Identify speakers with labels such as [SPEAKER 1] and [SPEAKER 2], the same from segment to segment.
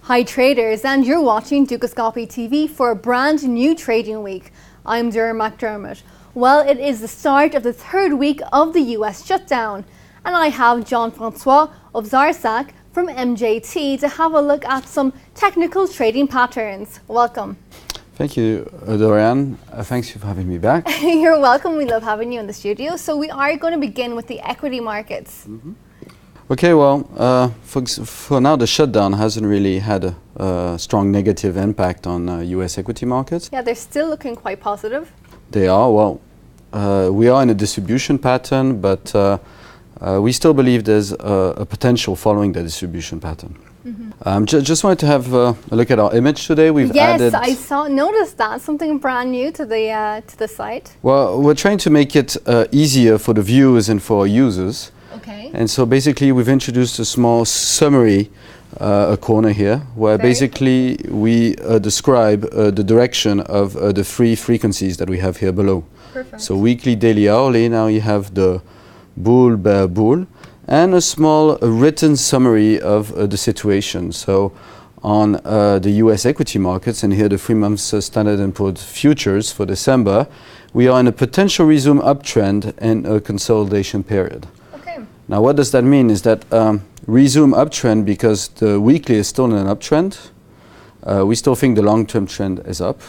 [SPEAKER 1] Hi traders, and you're watching Dukascopy TV for a brand new trading week. I'm Dura McDermott. Well, it is the start of the third week of the US shutdown, and I have Jean-François Owczarczak from MJT to have a look at some technical trading patterns. Welcome.
[SPEAKER 2] Thank you, Dorian. Thanks for having me back.
[SPEAKER 1] You're welcome. We love having you in the studio. So we are going to begin with the equity markets.
[SPEAKER 2] Okay, well, for now the shutdown hasn't really had a strong negative impact on US equity markets.
[SPEAKER 1] Yeah, they're still looking quite positive.
[SPEAKER 2] They are. Well, we are in a distribution pattern, but we still believe there's a potential following the distribution pattern. Just wanted to have a look at our image today. We've added.
[SPEAKER 1] Yes, noticed that, something brand new to the site.
[SPEAKER 2] Well, we're trying to make it easier for the viewers and for our users.
[SPEAKER 1] Okay.
[SPEAKER 2] And so basically we've introduced a small summary, a corner here, where basically we describe the direction of the three frequencies that we have here below.
[SPEAKER 1] Perfect.
[SPEAKER 2] So weekly, daily, hourly. Now you have the bull, bear, bull, and a small written summary of the situation. So on the US equity markets, and here the 3 months Standard & Poor's futures for December, we are in a potential resume uptrend and a consolidation period. Now what does that mean is that resume uptrend because the weekly is still in an uptrend. We still think the long-term trend is up.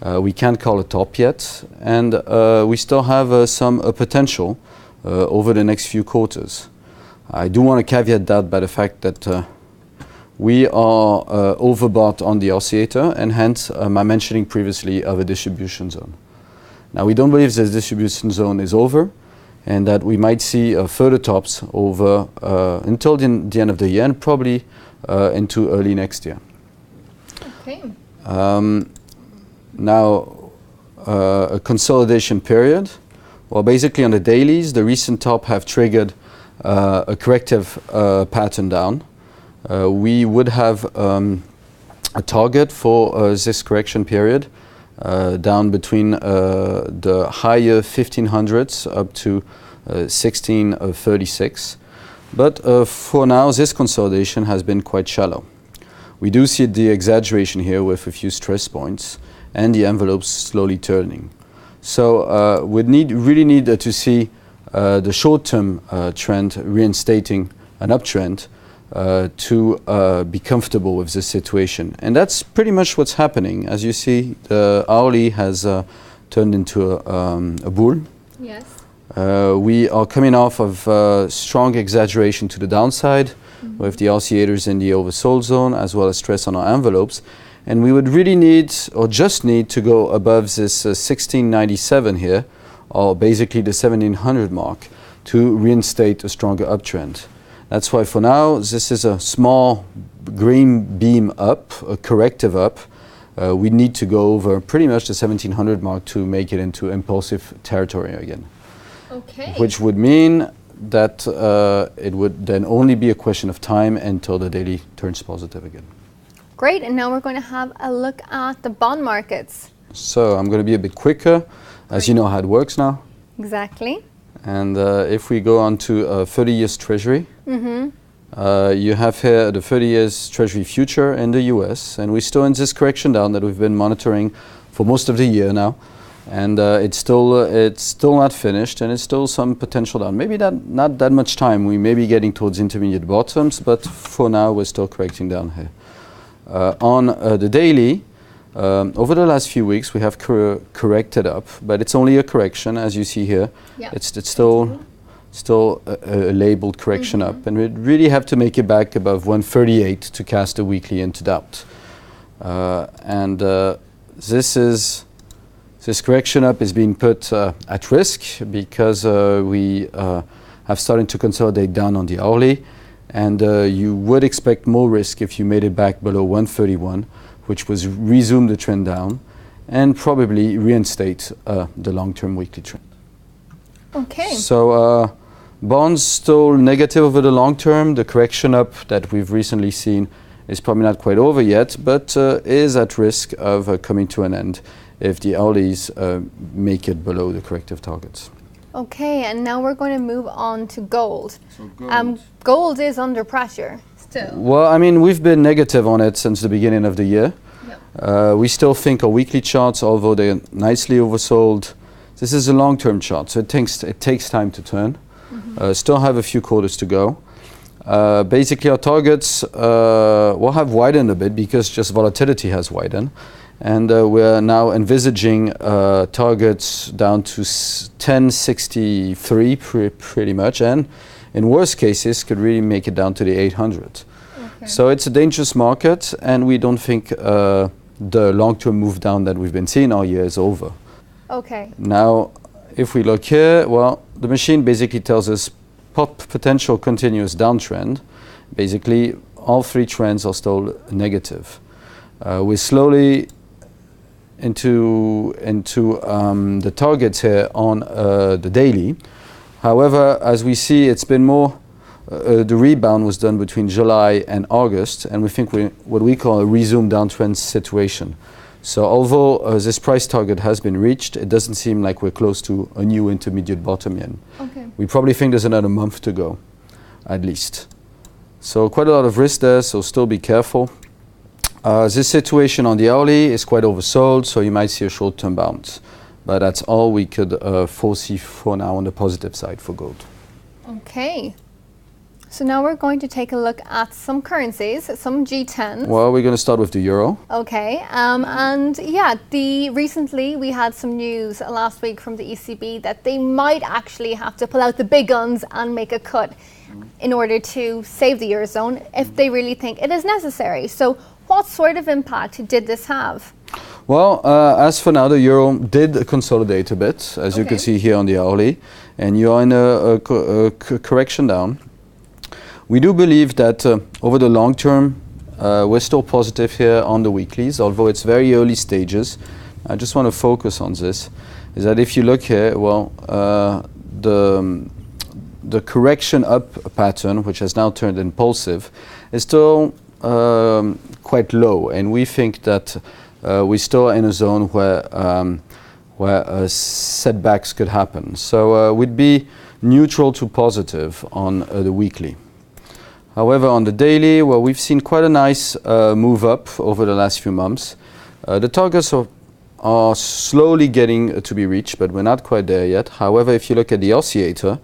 [SPEAKER 2] We can't call a top yet, and we still have some potential over the next few quarters. I do want to caveat that by the fact that we are overbought on the oscillator, and hence my mentioning previously of a distribution zone. Now we don't believe this distribution zone is over, and that we might see further tops over until the end of the year, and probably into early next year.
[SPEAKER 1] Okay.
[SPEAKER 2] Now, a consolidation period. Well, basically on the dailies, the recent top have triggered a corrective pattern down. We would have a target for this correction period down between the higher 1500s up to 1636. But for now, this consolidation has been quite shallow. We do see the exaggeration here with a few stress points and the envelopes slowly turning. So we really need to see the short-term trend reinstating an uptrend to be comfortable with this situation. And that's pretty much what's happening. As you see, the hourly has turned into a bull.
[SPEAKER 1] Yes.
[SPEAKER 2] We are coming off of strong exaggeration to the downside with the oscillators in the oversold zone, as well as stress on our envelopes. And we would really need, or just need, to go above this 1697 here, or basically the 1700 mark, to reinstate a stronger uptrend. That's why for now, this is a small green beam up, a corrective up. We need to go over pretty much the 1700 mark to make it into impulsive territory again.
[SPEAKER 1] Okay.
[SPEAKER 2] Which would mean that it would then only be a question of time until the daily turns positive again.
[SPEAKER 1] Great, and now we're going to have a look at the bond markets.
[SPEAKER 2] So I'm going to be a bit quicker, as you know how it works now.
[SPEAKER 1] Exactly.
[SPEAKER 2] And if we go on to 30 years Treasury, you have here the 30 years Treasury future in the US, and we're still in this correction down that we've been monitoring for most of the year now. And it's still not finished, and it's still some potential down. Maybe not that much time. We may be getting towards intermediate bottoms, but for now we're still correcting down here. On the daily, over the last few weeks we have corrected up, but it's only a correction, as you see here. Yep. It's still a labeled correction up, and we really have to make it back above 138 to cast a weekly into doubt. This correction up is being put at risk because we have started to consolidate down on the hourly, and you would expect more risk if you made it back below 131, which was resume the trend down and probably reinstate the long-term weekly trend. Okay. So bonds still negative over the long term. The correction up that we've recently seen is probably not quite over yet, but is at risk of coming to an end if the hourlies make it below the corrective targets.
[SPEAKER 1] Okay, and now we're going to move on to gold. So gold is under pressure still?
[SPEAKER 2] Well, I mean, we've been negative on it since the beginning of the year.
[SPEAKER 1] Yep.
[SPEAKER 2] We still think our weekly charts, although they're nicely oversold, this is a long-term chart, so it takes time to turn. Still have a few quarters to go. Basically, our targets will have widened a bit because just volatility has widened. And we're now envisaging targets down to 1063 pretty much, and in worst cases could really make it down to the 800.
[SPEAKER 1] Okay.
[SPEAKER 2] So it's a dangerous market, and we don't think the long-term move down that we've been seeing all year is over.
[SPEAKER 1] Okay.
[SPEAKER 2] Now, if we look here, well, the machine basically tells us potential continuous downtrend. Basically, all three trends are still negative. We're slowly into the targets here on the daily. However, as we see, it's been more, the rebound was done between July and August, and we think what we call a resumed downtrend situation. So although this price target has been reached, it doesn't seem like we're close to a new intermediate bottom yet.
[SPEAKER 1] Okay.
[SPEAKER 2] We probably think there's another month to go, at least. So quite a lot of risk there, so still be careful. This situation on the hourly is quite oversold, so you might see a short-term bounce. But that's all we could foresee for now on the positive side for gold.
[SPEAKER 1] Okay. So now we're going to take a look at some currencies, some G10s.
[SPEAKER 2] Well, we're going to start with the euro.
[SPEAKER 1] Okay, and yeah, recently we had some news last week from the ECB that they might actually have to pull out the big guns and make a cut in order to save the Eurozone if they really think it is necessary. So what sort of impact did this have?
[SPEAKER 2] Well, as for now, the euro did consolidate a bit, as you can see here on the hourly, and you're in a correction down. We do believe that over the long term, we're still positive here on the weeklies, although it's very early stages. I just want to focus on this, is that if you look here, well, the correction up pattern, which has now turned impulsive, is still quite low, and we think that we're still in a zone where setbacks could happen. So we'd be neutral to positive on the weekly. However, on the daily, well, we've seen quite a nice move up over the last few months. The targets are slowly getting to be reached, but we're not quite there yet. However, if you look at the oscillator,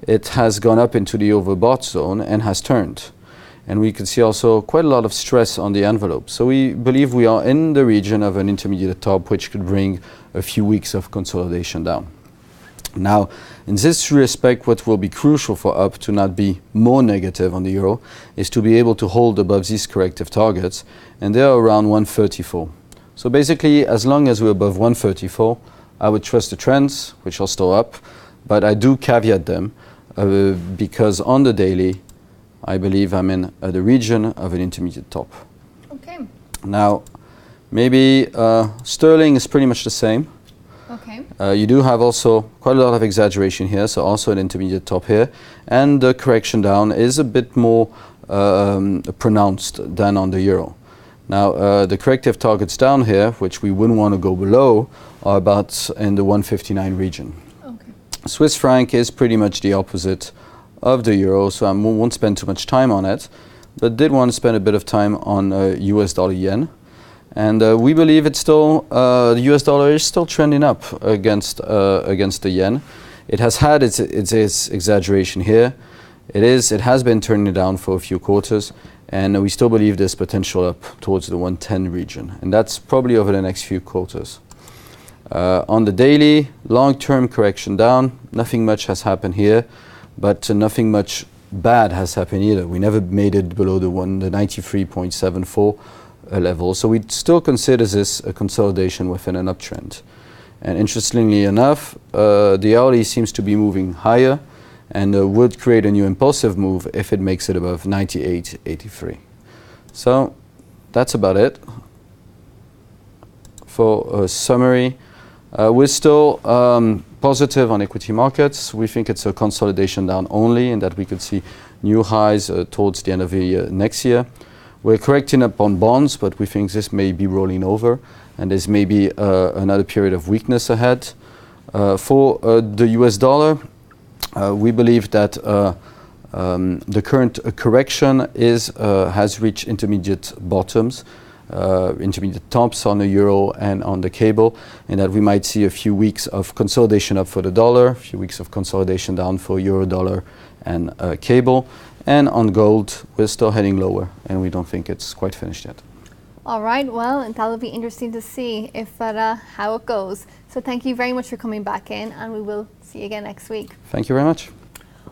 [SPEAKER 2] it has gone up into the overbought zone and has turned. And we can see also quite a lot of stress on the envelope. So we believe we are in the region of an intermediate top, which could bring a few weeks of consolidation down. Now, in this respect, what will be crucial for up to not be more negative on the euro is to be able to hold above these corrective targets, and they are around 134. So basically, as long as we're above 134, I would trust the trends, which are still up, but I do caveat them because on the daily, I believe I'm in the region of an intermediate top.
[SPEAKER 1] Okay.
[SPEAKER 2] Now, maybe sterling is pretty much the same.
[SPEAKER 1] Okay.
[SPEAKER 2] You do have also quite a lot of exaggeration here, so also an intermediate top here. And the correction down is a bit more pronounced than on the euro. Now, the corrective targets down here, which we wouldn't want to go below, are about in the 159 region.
[SPEAKER 1] Okay.
[SPEAKER 2] Swiss franc is pretty much the opposite of the euro, so I won't spend too much time on it, but did want to spend a bit of time on US dollar yen. And we believe it's still, the US dollar is still trending up against the yen. It has had its exaggeration here. It has been turning down for a few quarters, and we still believe there's potential up towards the 110 region, and that's probably over the next few quarters. On the daily, long-term correction down, nothing much has happened here, but nothing much bad has happened either. We never made it below the 93.74 level, so we still consider this a consolidation within an uptrend. And interestingly enough, the hourly seems to be moving higher and would create a new impulsive move if it makes it above 98.83. So that's about it. For a summary, we're still positive on equity markets. We think it's a consolidation down only, and that we could see new highs towards the end of the year next year. We're correcting up on bonds, but we think this may be rolling over, and there's maybe another period of weakness ahead. For the US dollar, we believe that The current correction has reached intermediate bottoms, intermediate tops on the euro and on the cable, and that we might see a few weeks of consolidation up for the dollar, a few weeks of consolidation down for euro, dollar, and cable. And on gold, we're still heading lower, and we don't think it's quite finished yet.
[SPEAKER 1] All right, well, that'll be interesting to see if how it goes. So thank you very much for coming back in, and we will see you again next week.
[SPEAKER 2] Thank you very much.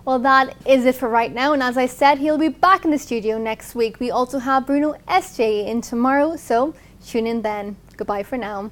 [SPEAKER 1] Well, that is it for right now, and as I said, he'll be back in the studio next week. We also have Bruno SJ in tomorrow, so tune in then. Goodbye for now.